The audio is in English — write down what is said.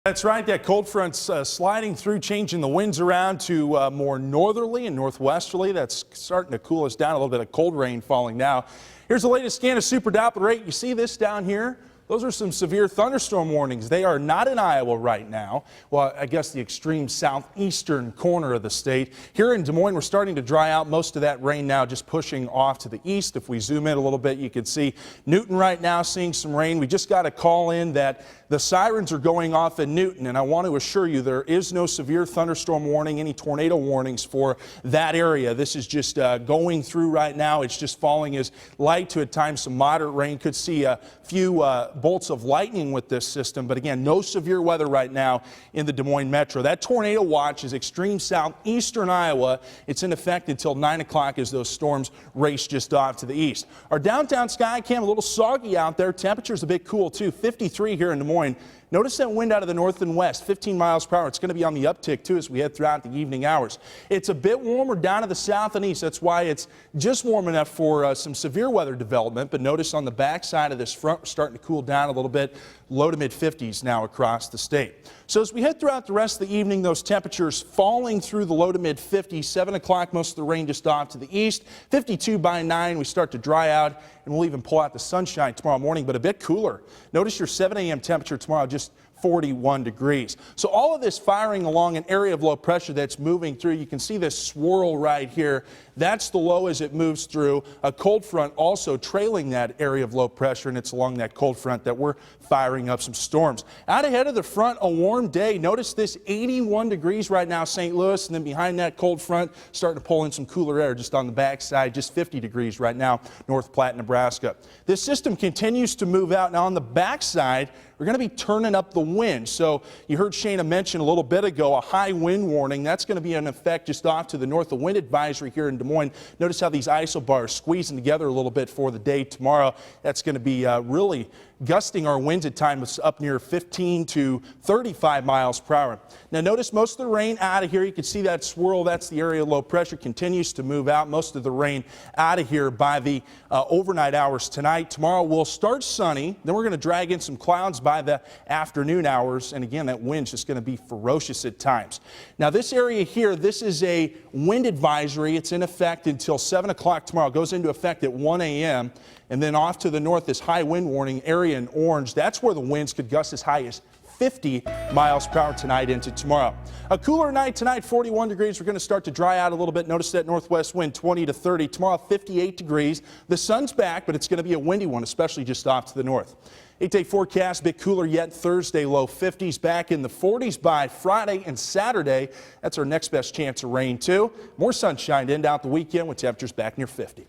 That's right. That cold front's sliding through, changing the winds around to more northerly and northwesterly. That's starting to cool us down. A little bit of cold rain falling now. Here's the latest scan of Super Doppler 8. You see this down here? Those are some severe thunderstorm warnings. They are not in Iowa right now. Well, I guess the extreme southeastern corner of the state. Here in Des Moines, we're starting to dry out. Most of that rain now just pushing off to the east. If we zoom in a little bit, you can see Newton right now seeing some rain. We just got a call in that the sirens are going off in Newton, and I want to assure you there is no severe thunderstorm warning, any tornado warnings for that area. This is just going through right now. It's just falling as light to at times some moderate rain. Could see a few bolts of lightning with this system, but again, no severe weather right now in the Des Moines metro. That tornado watch is extreme southeastern Iowa. It's in effect until 9 o'clock as those storms race just off to the east. Our downtown sky cam a little soggy out there. Temperature's a bit cool too. 53 here in Des Moines. Notice that wind out of the north and west, 15 miles per hour. It's going to be on the uptick too as we head throughout the evening hours. It's a bit warmer down to the south and east. That's why it's just warm enough for some severe weather development. But notice on the back side of this front, we're starting to cool down a little bit. Low to mid 50s now across the state. So as we head throughout the rest of the evening, those temperatures falling through the low to mid 50s. 7 o'clock, most of the rain just off to the east. 52 by 9, we start to dry out, and we'll even pull out the sunshine tomorrow morning, but a bit cooler. Notice your 7 a.m. temperature tomorrow just 41 degrees. So all of this firing along an area of low pressure that's moving through. You can see this swirl right here. That's the low as it moves through. A cold front also trailing that area of low pressure, and it's along that cold front that we're firing up some storms. Out ahead of the front, a warm day. Notice this 81 degrees right now, St. Louis, and then behind that cold front, starting to pull in some cooler air just on the backside, just 50 degrees right now, North Platte, Nebraska. This system continues to move out. Now on the backside, we're going to be turning up the wind. So you heard Shana mention a little bit ago a high wind warning. That's going to be in effect just off to the north. The wind advisory here in Des Moines. Notice how these isobars squeezing together a little bit for the day tomorrow. That's going to be really gusting our winds at times up near 15 to 35 miles per hour. Now notice most of the rain out of here. You can see that swirl. That's the area of low pressure continues to move out. Most of the rain out of here by the overnight hours tonight. Tomorrow we'll start sunny. Then we're going to drag in some clouds by the afternoon hours. And again, that wind's just going to be ferocious at times. Now this area here, this is a wind advisory. It's in effect until 7 o'clock tomorrow. It goes into effect at 1 a.m. And then off to the north, this high wind warning area in orange. That's where the winds could gust as high as 50 miles per hour tonight into tomorrow. A cooler night tonight, 41 degrees. We're going to start to dry out a little bit. Notice that northwest wind, 20 to 30. Tomorrow, 58 degrees. The sun's back, but it's going to be a windy one, especially just off to the north. 8-day forecast, a bit cooler yet. Thursday, low 50s, back in the 40s by Friday and Saturday. That's our next best chance of rain, too. More sunshine to end out the weekend with temperatures back near 50.